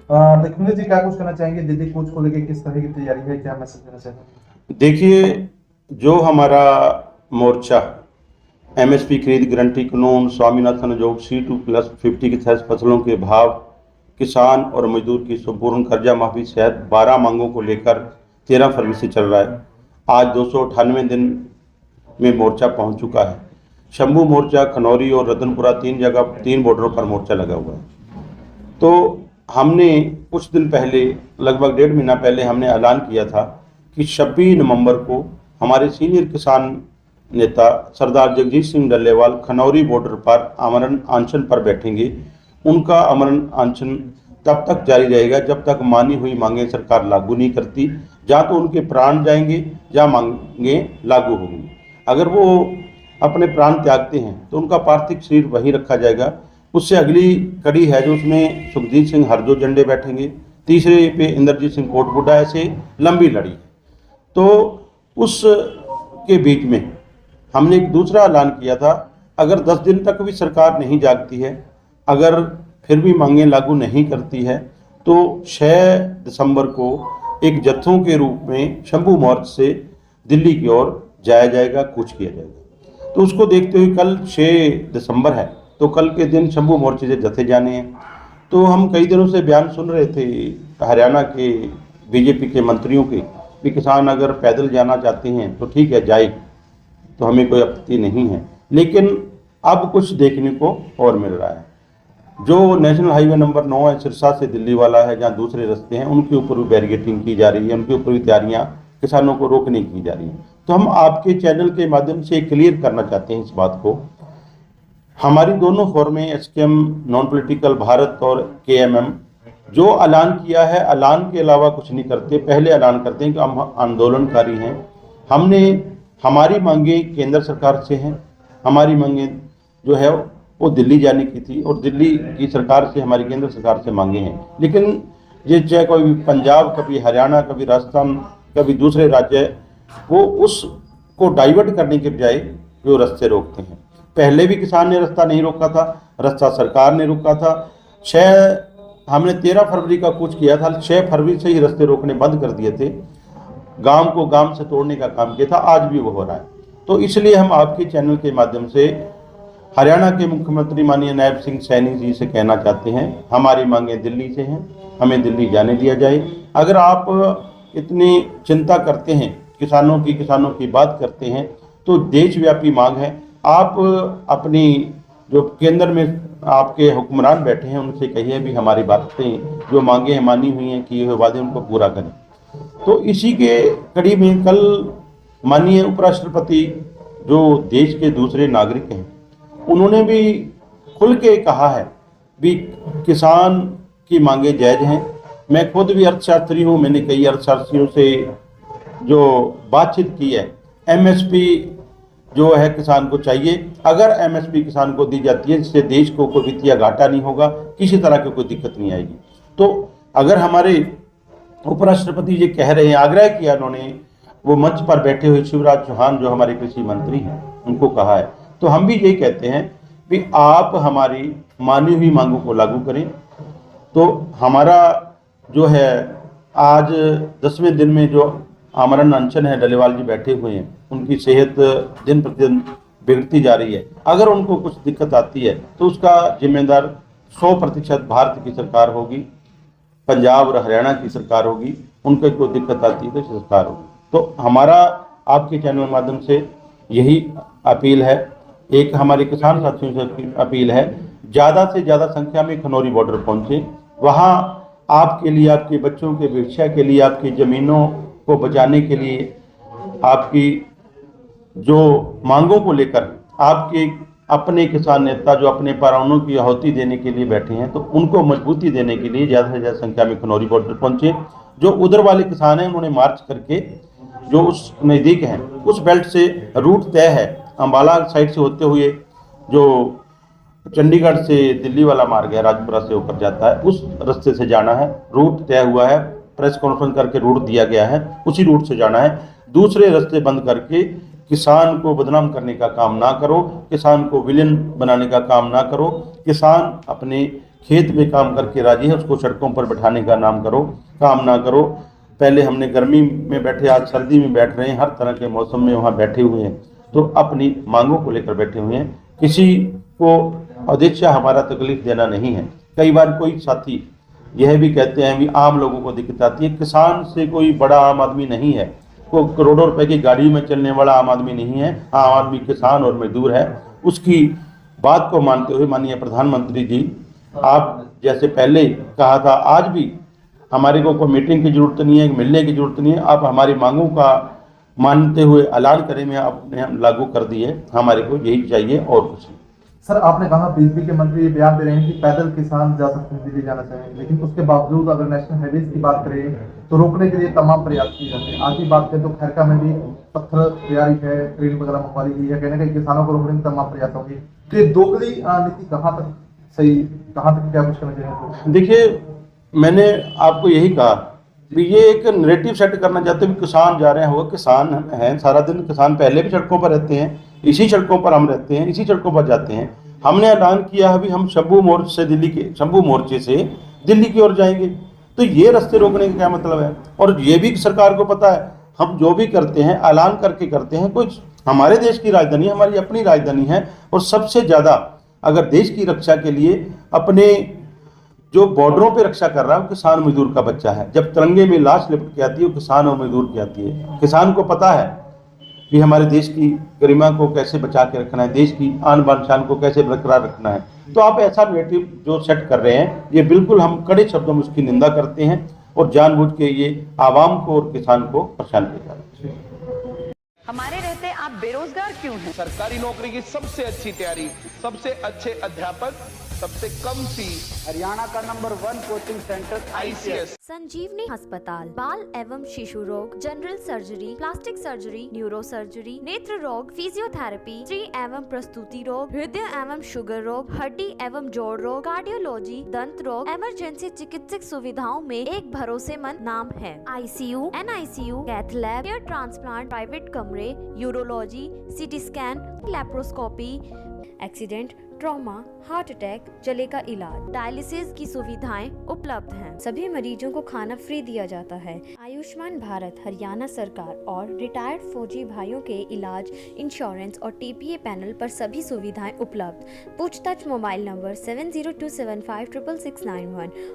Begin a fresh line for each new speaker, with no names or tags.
लखविंदर जी क्या कुछ कहना चाहेंगे, दिल्ली कूच को लेकर किस तरह की तैयारी है, क्या मैसेज देना चाहेंगे?
देखिए, जो हमारा मोर्चा एमएसपी खरीद गारंटी कानून, स्वामीनाथन आयोग, C2+50 के तहत फसलों के भाव, किसान और मजदूर की संपूर्ण कर्जा माफी सहित 12 मांगों को लेकर 13 फरवरी से चल रहा है। आज 298 दिन में मोर्चा पहुंच चुका है। शंभू मोर्चा, खनौरी और रतनपुरा 3 जगह 3 बॉर्डरों पर मोर्चा लगा हुआ है। तो हमने कुछ दिन पहले, लगभग 1.5 महीना पहले हमने ऐलान किया था कि 26 नवंबर को हमारे सीनियर किसान नेता सरदार जगजीत सिंह डल्लेवाल खनौरी बॉर्डर पर आमरण अनशन पर बैठेंगे। उनका आमरण अनशन तब तक जारी रहेगा जब तक मानी हुई मांगें सरकार लागू नहीं करती। या तो उनके प्राण जाएंगे या मांगें लागू होंगी। अगर वो अपने प्राण त्यागते हैं तो उनका पार्थिव शरीर वहीं रखा जाएगा। उससे अगली कड़ी है जो उसमें सुखजीत सिंह हरदो झंडे बैठेंगे, तीसरे पे इंद्रजीत सिंह कोटबुड्डा, ऐसे लंबी लड़ी है। तो उस के बीच में हमने एक दूसरा ऐलान किया था, अगर 10 दिन तक भी सरकार नहीं जागती है, अगर फिर भी मांगें लागू नहीं करती है, तो 6 दिसंबर को एक जत्थों के रूप में शंभू मोर्च से दिल्ली की ओर जाया जाएगा, कूच किया जाएगा। तो उसको देखते हुए कल 6 दिसंबर है, तो कल के दिन शंभू मोर्चे से जत्थे जाने हैं। तो हम कई दिनों से बयान सुन रहे थे हरियाणा के बीजेपी के मंत्रियों के कि किसान अगर पैदल जाना चाहते हैं तो ठीक है, जाए, तो हमें कोई आपत्ति नहीं है। लेकिन अब कुछ देखने को और मिल रहा है। जो नेशनल हाईवे नंबर 9 है, सिरसा से दिल्ली वाला है, जहाँ दूसरे रास्ते हैं, उनके ऊपर भी बैरिकेटिंग की जा रही है, उनके ऊपर भी तैयारियां किसानों को रोकने की जा रही हैं। तो हम आपके चैनल के माध्यम से क्लियर करना चाहते हैं इस बात को। हमारी दोनों फोरमें एसकेएम, नॉन पॉलिटिकल भारत और केएमएम जो ऐलान किया है, ऐलान के अलावा कुछ नहीं करते। पहले ऐलान करते हैं कि हम आंदोलनकारी हैं। हमने हमारी मांगें केंद्र सरकार से हैं। हमारी मांगें जो है वो दिल्ली जाने की थी और दिल्ली की सरकार से, हमारी केंद्र सरकार से मांगे हैं। लेकिन ये चाहे कोई पंजाब, कभी हरियाणा, कभी राजस्थान, कभी दूसरे राज्य, वो उसको डाइवर्ट करने के बजाय जो रास्ते रोकते हैं। पहले भी किसान ने रास्ता नहीं रोका था, रास्ता सरकार ने रोका था। हमने 13 फरवरी का कूच किया था, 6 फरवरी से ही रास्ते रोकने बंद कर दिए थे। गांव को गांव से तोड़ने का काम किया था, आज भी वो हो रहा है। तो इसलिए हम आपके चैनल के माध्यम से हरियाणा के मुख्यमंत्री माननीय नायब सिंह सैनी जी से कहना चाहते हैं, हमारी मांगें दिल्ली से हैं, हमें दिल्ली जाने दिया जाए। अगर आप इतनी चिंता करते हैं, किसानों की बात करते हैं, तो देशव्यापी मांग है। आप अपनी जो केंद्र में आपके हुक्मरान बैठे हैं उनसे कहिए भी हमारी बातें, जो मांगे हैं, मानी हुई हैं, किए हुए वादे, उनको पूरा करें। तो इसी के कड़ी में कल माननीय उपराष्ट्रपति जो देश के दूसरे नागरिक हैं, उन्होंने भी खुल के कहा है भी किसान की मांगे जायज़ हैं। मैं खुद भी अर्थशास्त्री हूँ, मैंने कई अर्थशास्त्रियों से जो बातचीत की है, एमएसपी जो है किसान को चाहिए। अगर एमएसपी किसान को दी जाती है, जिससे देश को कोई वित्तीय घाटा नहीं होगा, किसी तरह की कोई दिक्कत नहीं आएगी। तो अगर हमारे उपराष्ट्रपति जी कह रहे हैं, आग्रह किया उन्होंने, वो मंच पर बैठे हुए शिवराज चौहान जो हमारे कृषि मंत्री हैं, उनको कहा है, तो हम भी यही कहते हैं कि आप हमारी मानी हुई मांगों को लागू करें। तो हमारा जो है आज 10वें दिन में जो आमरण अनशन है, डल्लेवाल जी बैठे हुए हैं, उनकी सेहत दिन प्रतिदिन बिगड़ती जा रही है। अगर उनको कुछ दिक्कत आती है तो उसका जिम्मेदार 100% भारत की सरकार होगी, पंजाब और हरियाणा की सरकार होगी। उनको कोई दिक्कत आती है तो सरकार होगी। तो हमारा आपके चैनल के माध्यम से यही अपील है, एक हमारे किसान साथियों से अपील है, ज़्यादा से ज़्यादा संख्या में खनौरी बॉर्डर पहुँचे। वहाँ आपके लिए, आपके बच्चों के भविष्य के लिए, आपकी ज़मीनों को बचाने के लिए, आपकी जो मांगों को लेकर आपके अपने किसान नेता जो अपने प्राणों की आहुति देने के लिए बैठे हैं, तो उनको मजबूती देने के लिए ज़्यादा से ज़्यादा संख्या में खनौरी बॉर्डर पहुँचे। जो उधर वाले किसान हैं उन्होंने मार्च करके, जो उस नज़दीक हैं, उस बेल्ट से रूट तय है, अम्बाला साइड से होते हुए जो चंडीगढ़ से दिल्ली वाला मार्ग है, राजपुरा से होकर जाता है, उस रास्ते से जाना है। रूट तय हुआ है, प्रेस कॉन्फ्रेंस करके रूट दिया गया है, उसी रूट से जाना है। दूसरे रास्ते बंद करके किसान को बदनाम करने का काम ना करो, किसान को विलेन बनाने का काम ना करो। किसान अपने खेत में काम करके राजी है उसको सड़कों पर बैठाने का काम ना करो। पहले हमने गर्मी में बैठे, आज सर्दी में बैठ रहे हैं, हर तरह के मौसम में वहाँ बैठे हुए हैं, तो अपनी मांगों को लेकर बैठे हुए हैं। किसी को उद्देश्य हमारा तकलीफ देना नहीं है। कई बार कोई साथी यह भी कहते हैं भी आम लोगों को दिक्कत आती है। किसान से कोई बड़ा आम आदमी नहीं है, कोई करोड़ों रुपए की गाड़ी में चलने वाला आम आदमी नहीं है। आम आदमी किसान और मजदूर है। उसकी बात को मानते हुए माननीय प्रधानमंत्री जी, आप जैसे पहले कहा था, आज भी हमारे को कोई मीटिंग की जरूरत नहीं है, मिलने की जरूरत नहीं है। आप हमारी मांगों का मानते हुए ऐलान करें में आपने लागू कर दिए, हमारे को यही चाहिए और कुछ नहीं।
सर, आपने कहा बिजली के मंत्री ये बयान दे रहे हैं कि पैदल किसान जा सकते हैं, दिल्ली जाना चाहेंगे, लेकिन उसके बावजूद अगर नेशनल हाईवेज की बात करें तो रोकने के लिए तमाम प्रयास किए जाते हैं। आज की बात करें तो खैरका में भी पत्थर तैयारी है, ट्रेन वगैरह मंगवा ली गई है, कहीं ना कहीं किसानों को रोकने के तमाम प्रयास होंगे। तो ये दोगली नीति कहाँ तक सही, कहाँ तक क्या कुछ करना चाहिए?
देखिए, मैंने आपको यही कहा कि ये एक नैरेटिव सेट करना चाहते हैं, किसान जा रहे हैं, वो किसान हैं, सारा दिन किसान पहले भी सड़कों पर रहते हैं, इसी सड़कों पर हम रहते हैं, इसी सड़कों पर जाते हैं। हमने ऐलान किया है भी हम शंभू मोर्चे से दिल्ली की ओर जाएंगे, तो ये रास्ते रोकने का क्या मतलब है? और ये भी सरकार को पता है, हम जो भी करते हैं ऐलान करके करते हैं। कुछ हमारे देश की राजधानी, हमारी अपनी राजधानी है, और सबसे ज़्यादा अगर देश की रक्षा के लिए अपने जो बॉर्डरों पे रक्षा कर रहा है वो किसान मजदूर का बच्चा है। जब तिरंगे में लाश लिपट के आती है वो किसान और मजदूर की आती है। किसान को पता है कि हमारे देश की गरिमा को कैसे बचा के रखना है, देश की आन बान शान को कैसे बरकरार रखना है। तो आप ऐसा नैरेटिव जो सेट कर रहे हैं, ये बिल्कुल हम कड़े शब्दों में उसकी निंदा करते हैं, और जानबूझ के ये आवाम को और किसान को परेशान किया जा रहा है।
हमारे रहते आप बेरोजगार क्यों हैं?
सरकारी नौकरी की सबसे अच्छी तैयारी, सबसे अच्छे अध्यापक, सबसे कम फीस,
हरियाणा का नंबर 1 कोचिंग सेंटर
ICS।
संजीवनी अस्पताल बाल एवं शिशु रोग, general surgery, plastic surgery, neuro surgery, नेत्र रोग, फिजियोथेरेपी, स्त्री एवं प्रस्तुति रोग, हृदय एवं शुगर रोग, हड्डी एवं जोड़ रोग, कार्डियोलॉजी, दंत रोग, इमरजेंसी चिकित्सक सुविधाओं में एक भरोसेमंद नाम है। ICU, NICU, cath lab, hair transplant, private कमरे, urology, CT scan, laparoscopy, accident, trauma, heart attack, जले का इलाज, डायलिसिस की सुविधाएं उपलब्ध हैं। सभी मरीजों को खाना फ्री दिया जाता है। आयुष्मान भारत हरियाणा सरकार और रिटायर्ड फौजी भाइयों के इलाज, इंश्योरेंस और TPA पैनल पर सभी सुविधाएं उपलब्ध। पूछताछ मोबाइल नंबर 7027566691